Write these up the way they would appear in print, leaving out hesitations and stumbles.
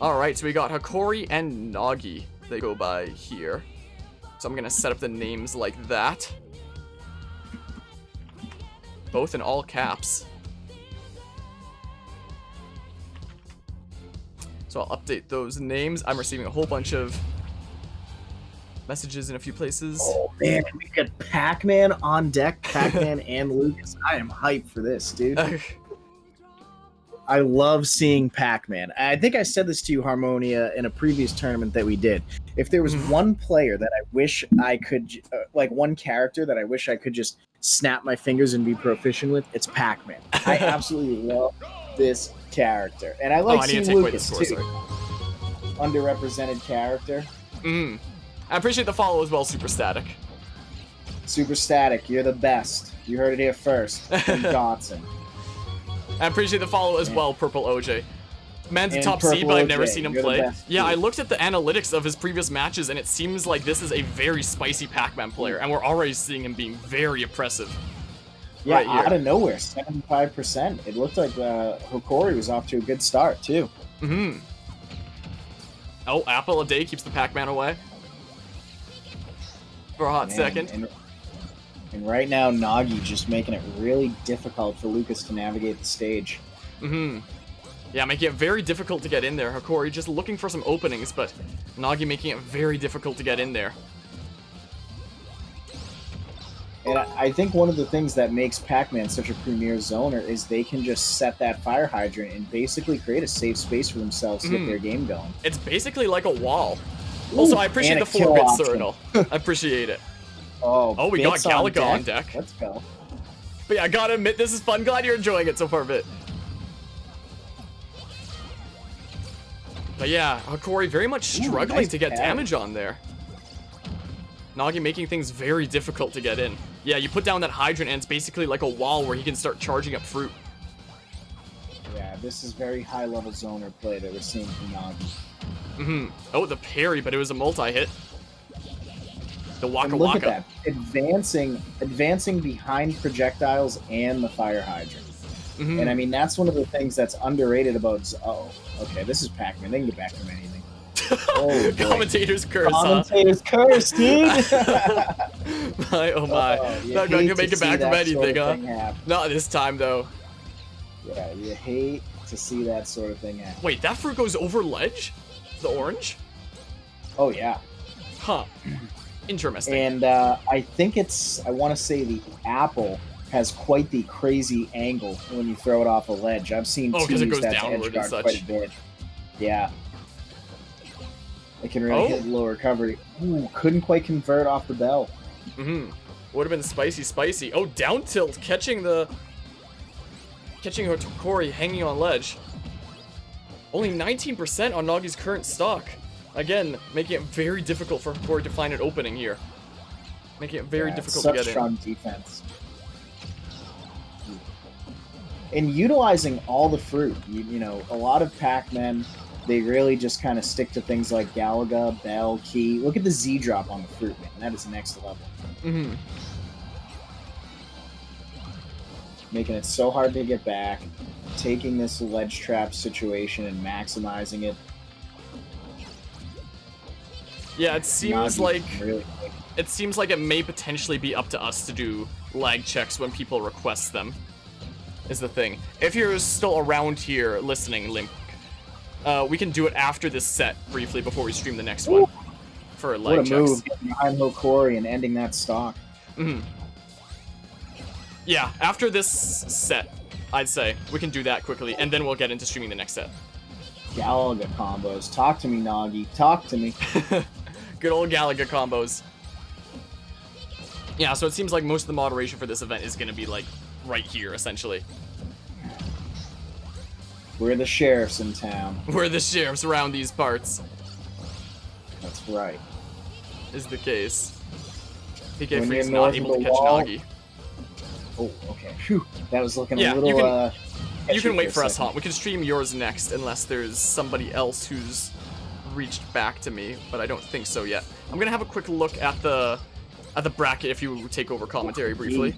Alright, so we got HOKORI and NOGGIE. They go by here. So I'm gonna set up the names like that. Both in all caps. So I'll update those names. I'm receiving a whole bunch of messages in a few places. Oh man, we got Pac-Man on deck, Pac-Man and Lucas. I am hyped for this, dude. I love seeing Pac-Man. I think I said this to you, Harmonia, in a previous tournament that we did. If there was one player that I wish I could, like one character that I wish I could just snap my fingers and be proficient with, it's Pac-Man. I absolutely love this character. And I like seeing Lucas, too. Underrepresented character. I appreciate the follow as well, Super Static. Super Static, you're the best. You heard it here first. From Doddson. I appreciate the follow as well, Purple OJ. Man's a top seed, but I've never seen him play. Yeah, I looked at the analytics of his previous matches, and it seems like this is a very spicy Pac-Man player, and we're already seeing him being very oppressive. Yeah, right out of nowhere, 75%. It looked like HOKORI was off to a good start, too. Oh, Apple a Day keeps the Pac-Man away. For a hot second. And right now, NOGGIE just making it really difficult for Lucas to navigate the stage. Yeah, making it very difficult to get in there. HOKORI just looking for some openings, but NOGGIE making it very difficult to get in there. And I think one of the things that makes Pac-Man such a premier zoner is they can just set that fire hydrant and basically create a safe space for themselves to get their game going. It's basically like a wall. Also, I appreciate the 4-bit Serenal. I appreciate it. Oh, we got Galaga on deck. Let's go. But yeah, I gotta admit, this is fun. Glad you're enjoying it so far, Bit. But yeah, HOKORI very much struggling to get damage on there. NOGGIE making things very difficult to get in. Yeah, you put down that hydrant and it's basically like a wall where he can start charging up fruit. Yeah, this is very high-level zoner play that we're seeing from NOGGIE. Oh, the parry, but it was a multi-hit. The Waka look Waka. At that. Advancing behind projectiles and the fire hydrant. And I mean, that's one of the things that's underrated about... Oh, okay, this is Pac-Man. They can get back from anything. Oh, Commentators curse, Commentators curse, dude! My, oh my. Not gonna make it back from anything, huh? Not this time, though. Yeah, you hate to see that sort of thing happen. Wait, that fruit goes over ledge? The orange? Oh, yeah. Huh. Interesting. And I think it's... I want to say the apple has quite the crazy angle when you throw it off a ledge. I've seen teams it goes downward and such. Quite a bit. Yeah. It can really hit low recovery. Ooh, couldn't quite convert off the bell. Would have been spicy. Oh, down tilt, catching HOKORI hanging on ledge. Only 19% on NOGGIE's current stock. Again, making it very difficult for HOKORI to find an opening here. Making it very difficult to get in. Such strong defense. And utilizing all the fruit, you know, a lot of Pac-Men, they really just kind of stick to things like Galaga, Bell, Key. Look at the Z drop on the fruit, man. That is next level. Making it so hard to get back, taking this ledge trap situation and maximizing it. Yeah, it seems like it may potentially be up to us to do lag checks when people request them. Is the thing. If you're still around here listening, Link, we can do it after this set briefly before we stream the next one for lag checks. What a move, getting behind HOKORI and ending that stock. Yeah, after this set, I'd say we can do that quickly, and then we'll get into streaming the next set. Galaga combos. Talk to me, NOGGIE. Talk to me. Good old Galaga combos. Yeah, so it seems like most of the moderation for this event is going to be like right here, essentially. We're the sheriffs in town. We're the sheriffs around these parts. That's right. Is the case. PK Freak's not able to catch NOGGIE. Oh, okay. Phew. That was looking a little... You can wait for us, huh? We can stream yours next, unless there's somebody else who's reached back to me, but I don't think so yet. I'm gonna have a quick look at the bracket if you take over commentary briefly.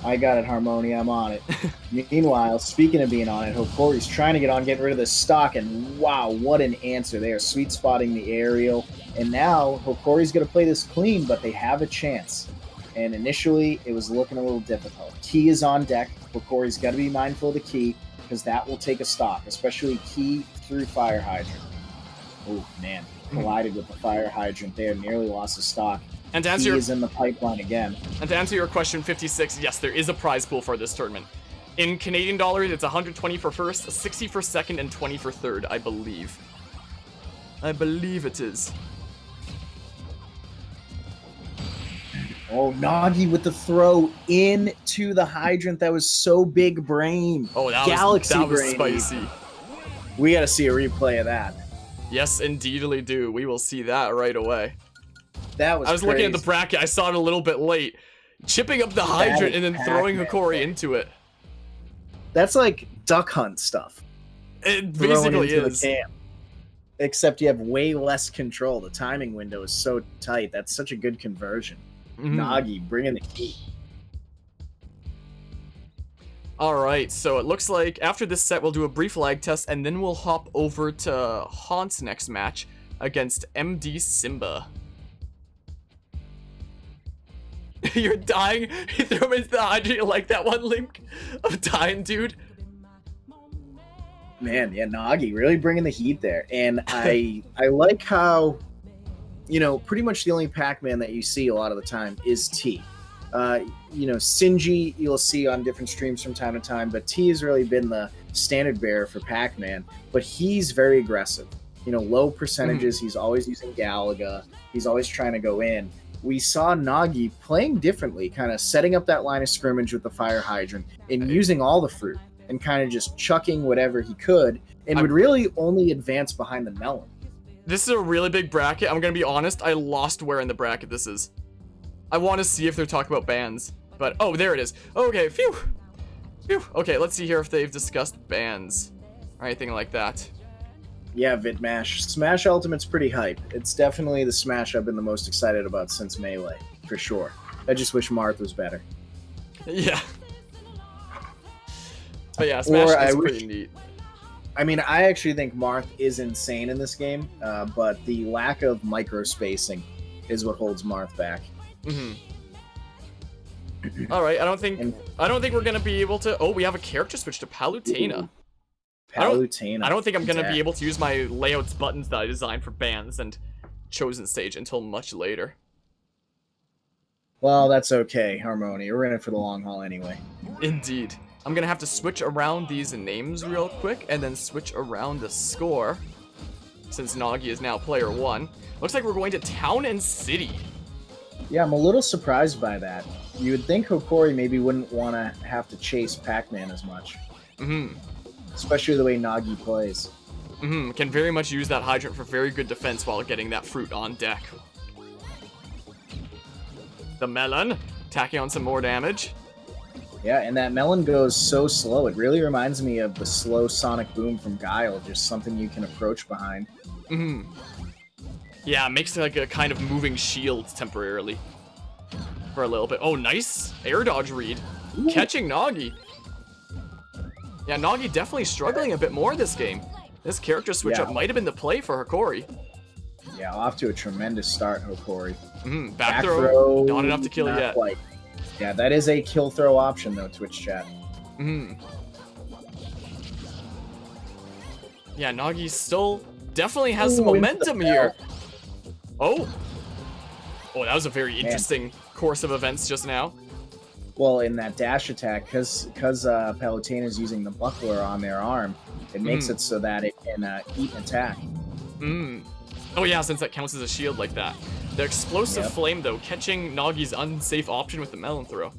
I got it, Harmonia. I'm on it. Meanwhile, speaking of being on it, HOKORI's trying to get on, getting rid of this stock, and wow, what an answer. They are sweet spotting the aerial. And now HOKORI's going to play this clean, but they have a chance. And initially, it was looking a little difficult. Key is on deck. HOKORI's got to be mindful of the key, because that will take a stock, especially key through fire hydrant. Oh, man. Collided with the fire hydrant there, nearly lost a stock. And to answer Key is in the pipeline again. And to answer your question, 56, yes, there is a prize pool for this tournament. In Canadian dollars, it's 120 for first, 60 for second, and 20 for third, I believe. I believe it is. Oh, Noggie with the throw into the hydrant. That was so big brain. Oh, that was spicy. We got to see a replay of that. Yes, indeedly do. We will see that right away. That was I was crazy. looking at the bracket. I saw it a little bit late. Chipping up the hydrant and then throwing HOKORI into it. That's like duck hunt stuff. It basically is. Except you have way less control. The timing window is so tight. That's such a good conversion. Noggie bringing the heat. Alright, so it looks like after this set we'll do a brief lag test and then we'll hop over to Haunt's next match against MD Simba. You're dying? He threw him into the hydrant. You like that one, Link? Of dying, dude? Man, yeah, Noggie really bringing the heat there. And I like how, you know, pretty much the only Pac-Man that you see a lot of the time is T. You know, Sinji you'll see on different streams from time to time, but T has really been the standard bearer for Pac-Man. But he's very aggressive. You know, low percentages. He's always using Galaga. He's always trying to go in. We saw Noggie playing differently, kind of setting up that line of scrimmage with the fire hydrant and using all the fruit and kind of just chucking whatever he could and would really only advance behind the melon. This is a really big bracket. I'm going to be honest. I lost where in the bracket this is. I want to see if they're talking about bans. But, oh, there it is. Okay, phew. Phew. Okay, let's see here if they've discussed bans or anything like that. Yeah, Vidmash. Smash Ultimate's pretty hype. It's definitely the Smash I've been the most excited about since Melee, for sure. I just wish Marth was better. Yeah. But yeah, Smash is pretty neat. I mean, I actually think Marth is insane in this game, but the lack of micro-spacing is what holds Marth back. All right, I don't think we're gonna be able to. Oh, we have a character switch to Palutena. Palutena. I don't think I'm gonna be able to use my layouts buttons that I designed for bands and chosen stage until much later. Well, that's okay, Harmonia. We're in it for the long haul anyway. Indeed. I'm gonna have to switch around these names real quick and then switch around the score. Since Noggie is now player 1. Looks like we're going to Town and City. Yeah, I'm a little surprised by that. You would think HOKORI maybe wouldn't want to have to chase Pac-Man as much. Especially the way Noggie plays. Can very much use that hydrant for very good defense while getting that fruit on deck. The melon, tacking on some more damage. Yeah, and that melon goes so slow. It really reminds me of the slow sonic boom from Guile, just something you can approach behind. Yeah, it makes like a kind of moving shield temporarily. For a little bit. Oh, nice air dodge read. Ooh. Catching Noggie. Yeah, Noggie definitely struggling a bit more this game. This character switch up might have been the play for HOKORI. Yeah, off to a tremendous start, HOKORI. Back throw, not enough to kill yet. Quite. Yeah, that is a kill throw option though, Twitch chat. Yeah, Noggie still definitely has some momentum here. Oh, that was a very interesting course of events just now. Well, in that dash attack, because Palutena is using the buckler on their arm, it makes it so that it can eat an attack. Oh yeah, since that counts as a shield like that. The explosive flame, though, catching Noggie's unsafe option with the melon throw.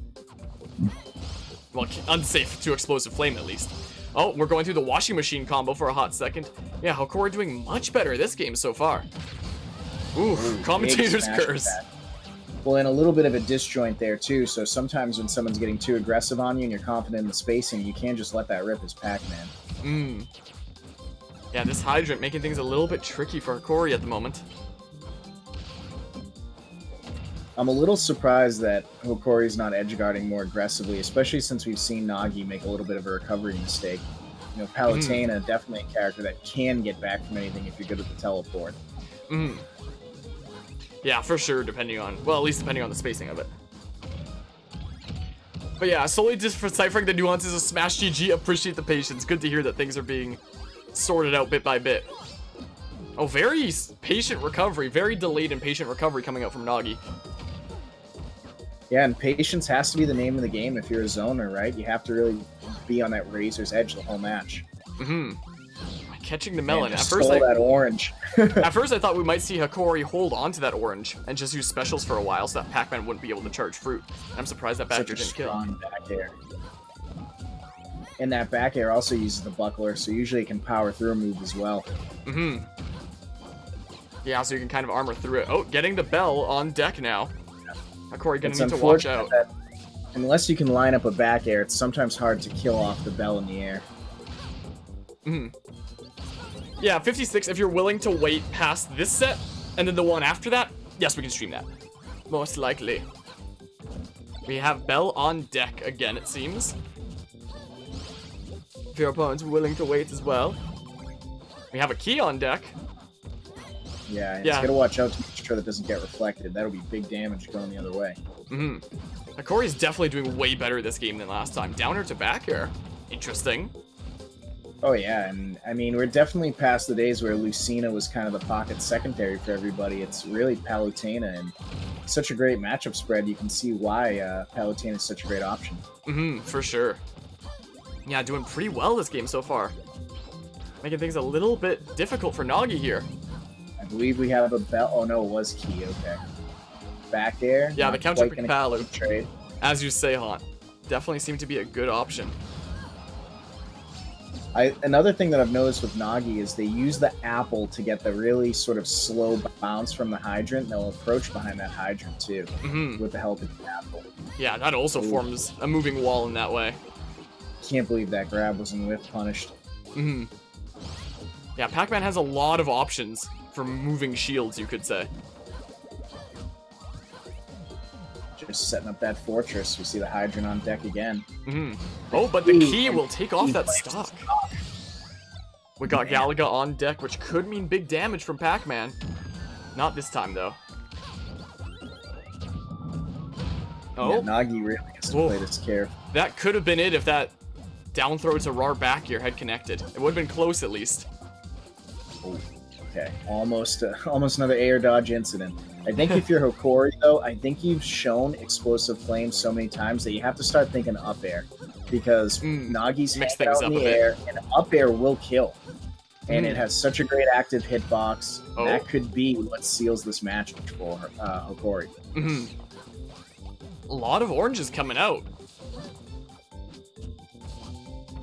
Well, unsafe to explosive flame, at least. Oh, we're going through the washing machine combo for a hot second. Yeah, HOKORI doing much better this game so far. Ooh, commentator's curse. Well, and a little bit of a disjoint there, too, so sometimes when someone's getting too aggressive on you and you're confident in the spacing, you can't just let that rip as Pac-Man. Yeah, this hydrant making things a little bit tricky for HOKORI at the moment. I'm a little surprised that Hokori's not edge guarding more aggressively, especially since we've seen Noggie make a little bit of a recovery mistake. You know, Palutena, definitely a character that can get back from anything if you're good at the teleport. Yeah, for sure, depending on, well, at least depending on the spacing of it. But yeah, solely just deciphering the nuances of Smash GG, appreciate the patience. Good to hear that things are being sorted out bit by bit. Oh, very patient recovery, very delayed and patient recovery coming out from Noggie. Yeah, and patience has to be the name of the game if you're a zoner, right? You have to really be on that razor's edge the whole match. Catching the melon. At first, that orange. At first, I thought we might see HOKORI hold on to that orange and just use specials for a while so that Pac-Man wouldn't be able to charge fruit. I'm surprised that back air didn't kill. Back air. And that back air also uses the buckler, so usually it can power through a move as well. Yeah, so you can kind of armor through it. Oh, getting the bell on deck now. HOKORI gonna need to watch out. Unless you can line up a back air, it's sometimes hard to kill off the bell in the air. Yeah, 56, if you're willing to wait past this set, and then the one after that, yes, we can stream that. Most likely. We have Bell on deck again, it seems. If your opponent's willing to wait as well. We have a key on deck. Yeah, it's gotta watch out to make sure that doesn't get reflected. That'll be big damage going the other way. HOKORI's definitely doing way better this game than last time. Downer to back air. Interesting. Oh yeah, and I mean, we're definitely past the days where Lucina was kind of the pocket secondary for everybody. It's really Palutena, and such a great matchup spread. You can see why Palutena is such a great option. For sure. Yeah, doing pretty well this game so far. Making things a little bit difficult for Noggie here. I believe we have a bell. Oh no, it was key. Okay. Back air. Yeah, the counter pick Palu. Trade. As you say, Han. Definitely seemed to be a good option. Another thing that I've noticed with Noggie is they use the apple to get the really sort of slow bounce from the hydrant. They'll approach behind that hydrant too, with the help of the apple. Yeah, that also forms a moving wall in that way. Can't believe that grab wasn't whiff punished. Yeah, Pac-Man has a lot of options for moving shields, you could say. Just setting up that fortress. We see the hydrant on deck again. Oh, but the key will take off that stock. We got Galaga on deck, which could mean big damage from Pac-Man. Not this time, though. Oh, yeah, Noggie really has to play this careful. That could have been it if that down throw to RAR back air had connected. It would have been close at least. Oh, okay, almost another air dodge incident. I think if you're HOKORI, though, I think you've shown explosive flames so many times that you have to start thinking up air, because Noggie's hanging out in the air, and up air will kill. And it has such a great active hitbox. That could be what seals this match for HOKORI. A lot of oranges coming out.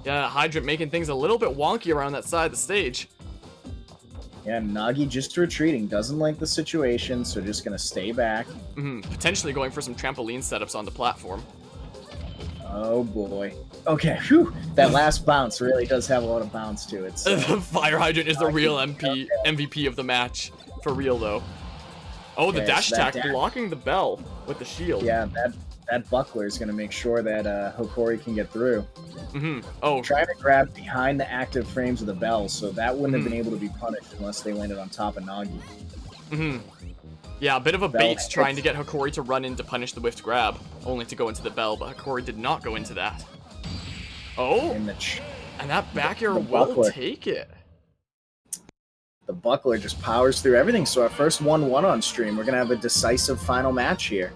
Yeah, Hydrant making things a little bit wonky around that side of the stage. Yeah, Noggie just retreating. Doesn't like the situation, so just gonna stay back. Potentially going for some trampoline setups on the platform. Oh boy. Okay, whew. That last bounce really does have a lot of bounce to it. So. The Fire Hydrant is the real MVP of the match. For real, though. Oh, the dash attack blocking the bell with the shield. Yeah, that buckler is going to make sure that HOKORI can get through. Oh. Trying to grab behind the active frames of the bell, so that wouldn't have been able to be punished unless they landed on top of Noggie. Yeah, a bit of a bait trying to get HOKORI to run in to punish the whiffed grab, only to go into the bell, but HOKORI did not go into that. Oh, and that back air will take it. The buckler just powers through everything, so our first 1-1 on stream. We're going to have a decisive final match here.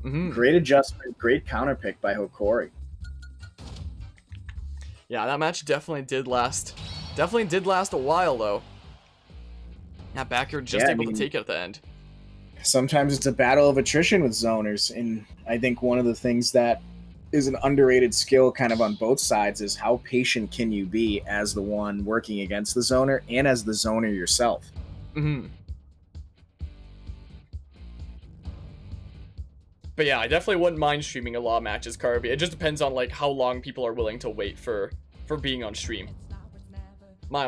Great adjustment, great counter pick by HOKORI. Yeah, that match definitely did last. Definitely did last a while, though. That back air just able to take it at the end. Sometimes it's a battle of attrition with zoners, and I think one of the things that is an underrated skill kind of on both sides is how patient can you be as the one working against the zoner and as the zoner yourself. But yeah, I definitely wouldn't mind streaming a law matches, Carby. It just depends on like how long people are willing to wait for being on stream. My.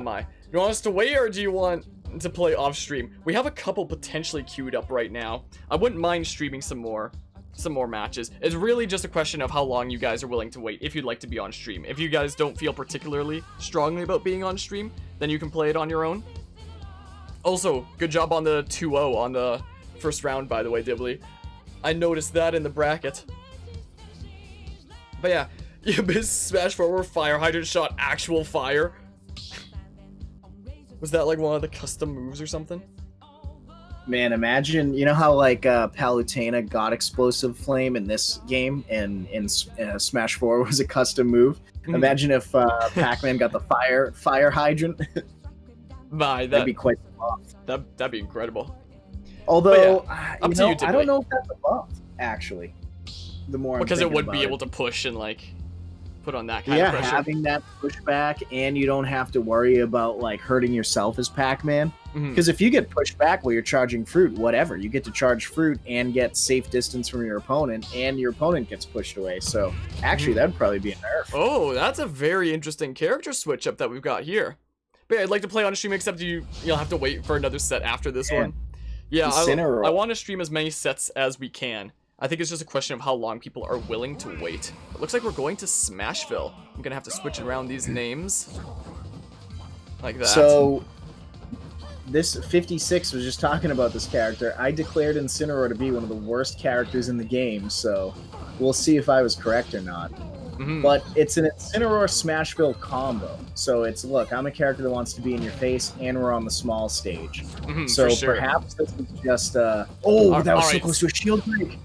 You want us to wait, or do you want to play off stream. We have a couple potentially queued up right now. I wouldn't mind streaming some more matches. It's really just a question of how long you guys are willing to wait if you'd like to be on stream. If you guys don't feel particularly strongly about being on stream, then you can play it on your own. Also, good job on the 2-0 on the first round, by the way, Dibbly. I noticed that in the bracket. But yeah, you missed Smash Forward Fire Hydrant shot actual fire. Was that like one of the custom moves or something? Man, imagine, you know how like Palutena got Explosive Flame in this game and in Smash 4 was a custom move? Imagine if Pac-Man got the fire hydrant. That'd be quite a buff. That'd be incredible. Although, yeah, I don't know if that's a buff, actually. The more because it would be able to push and like put on that kind of pressure. Yeah, having that pushback, and you don't have to worry about like hurting yourself as Pac-Man. Because if you get pushed back while you're charging fruit, whatever, you get to charge fruit and get safe distance from your opponent, and your opponent gets pushed away. So actually, that'd probably be a nerf. Oh, that's a very interesting character switch up that we've got here. But yeah, I'd like to play on stream, except you'll have to wait for another set after this one. Yeah, I want to stream as many sets as we can. I think it's just a question of how long people are willing to wait. It looks like we're going to Smashville. I'm gonna have to switch around these names. Like that. So, this 56 was just talking about this character. I declared Incineroar to be one of the worst characters in the game, so we'll see if I was correct or not. But it's an Incineroar Smashville combo. So it's, look, I'm a character that wants to be in your face, and we're on the small stage. So perhaps this is just that was so close to a shield break.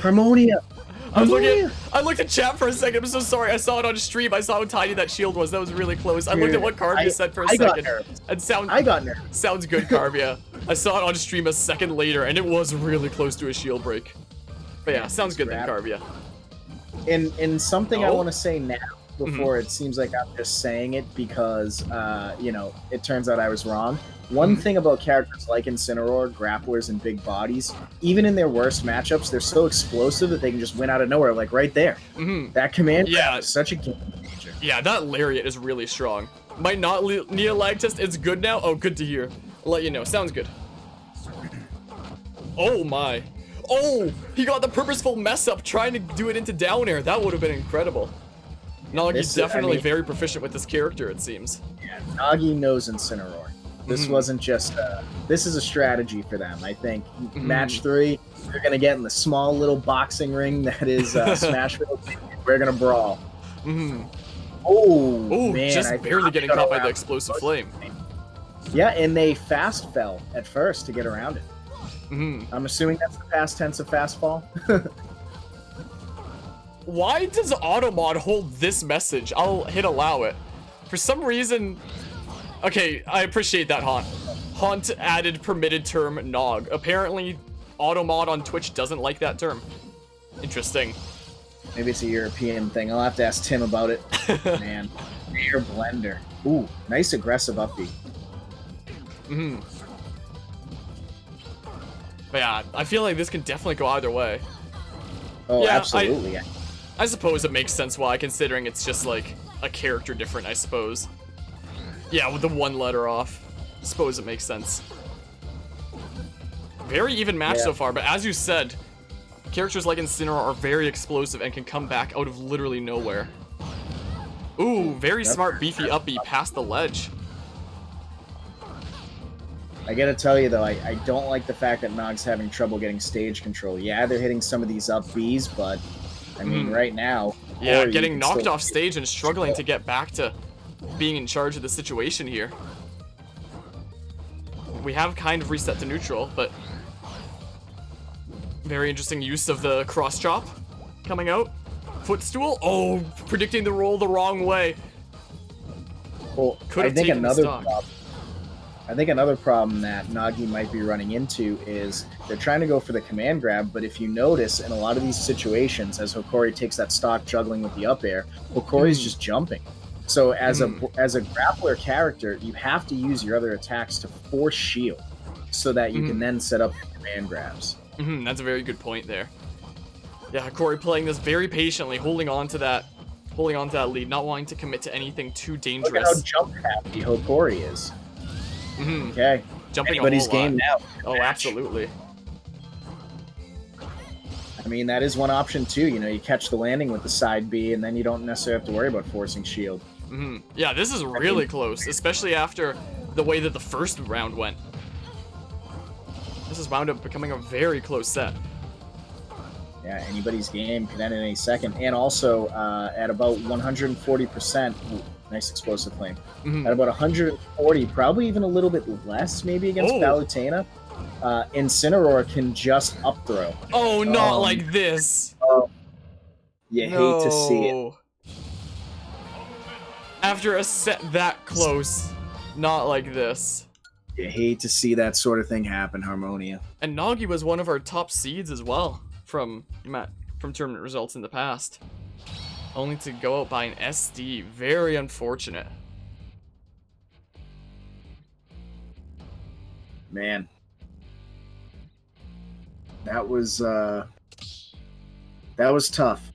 Harmonia. I looked at chat for a second. I'm so sorry. I saw it on stream. I saw how tiny that shield was. That was really close. I looked at what Carvia said for a second. I got nervous. Sounds good, Carvia. I saw it on stream a second later, and it was really close to a shield break. But yeah, sounds good then, Carvia. And something I want to say now before it seems like I'm just saying it because, it turns out I was wrong. One thing about characters like Incineroar, grapplers, and big bodies, even in their worst matchups, they're so explosive that they can just win out of nowhere, like right there. That command is such a game changer. Yeah, that Lariat is really strong. Might not need a lag test. It's good now. Oh, good to hear. I'll let you know. Sounds good. Oh my. Oh, he got the purposeful mess up trying to do it into down air. That would have been incredible. Noggy's definitely very proficient with this character, it seems. Yeah, Noggie knows Incineroar. This wasn't just, this is a strategy for them. I think match 3, they're going to get in the small little boxing ring that is Smashville. We're going to brawl. Oh, man. Just barely getting caught by the explosive flame. Yeah, and they fast fell at first to get around it. I'm assuming that's the past tense of fast fall. Why does Automod hold this message? I'll hit allow it. For some reason... Okay, I appreciate that, Haunt. Haunt added permitted term Nog. Apparently, Automod on Twitch doesn't like that term. Interesting. Maybe it's a European thing. I'll have to ask Tim about it. Man. Air Blender. Ooh, nice aggressive upbeat. But yeah, I feel like this can definitely go either way. Oh, yeah, absolutely. I suppose it makes sense why, considering it's just like a character different, I suppose. Yeah, with the one letter off. I suppose it makes sense. Very even match so far, but as you said, characters like Incineroar are very explosive and can come back out of literally nowhere. Ooh, very smart beefy uppy past the ledge. I gotta tell you though, I don't like the fact that Nog's having trouble getting stage control. Yeah, they're hitting some of these up Bs, but I mean, right now... Yeah, getting knocked off stage and struggling to get back to being in charge of the situation here. We have kind of reset to neutral, but very interesting use of the cross chop coming out. Footstool? Oh, predicting the roll the wrong way. Well, I think another problem that Noggie might be running into is they're trying to go for the command grab, but if you notice in a lot of these situations, as HOKORI takes that stock juggling with the up air, HOKORI's just jumping. So as a grappler character, you have to use your other attacks to force shield so that you can then set up your command grabs. That's a very good point there. Yeah, HOKORI playing this very patiently, holding on to that lead, not wanting to commit to anything too dangerous. Look at how jump happy HOKORI is. Okay, jumping anybody's a whole game lot. now. Oh, absolutely. I mean, that is one option too. You know, you catch the landing with the side B, and then you don't necessarily have to worry about forcing shield. Yeah, this is really close, especially after the way that the first round went. This has wound up becoming a very close set. Yeah, anybody's game can end in any second. And also, at about 140%, nice explosive flame. At about 140, probably even a little bit less, maybe against Palutena, Incineroar can just up throw. Oh, not like this. Oh, you hate to see it. After a set that close, not like this. You hate to see that sort of thing happen, Harmonia. And Noggie was one of our top seeds as well from tournament results in the past. Only to go out by an SD. Very unfortunate. Man. That was tough.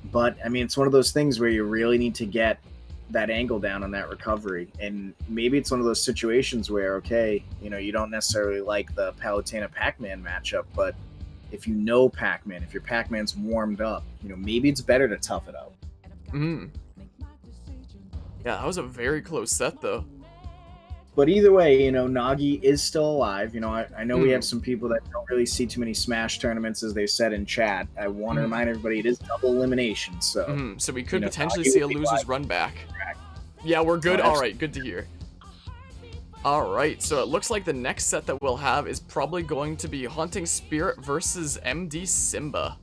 But, I mean, it's one of those things where you really need to get that angle down on that recovery. And maybe it's one of those situations where, okay, you know, you don't necessarily like the Palutena Pac-Man matchup, but if you know Pac-Man, if your Pac-Man's warmed up, you know, maybe it's better to tough it out. Yeah, that was a very close set, though. But either way, you know, Noggie is still alive. You know, I know we have some people that don't really see too many Smash tournaments, as they said in chat. I want to remind everybody it is double elimination, so... So we could potentially see a loser's run back. Yeah, we're good. All right, good to hear. All right, so it looks like the next set that we'll have is probably going to be Haunting Spirit versus MD Simba.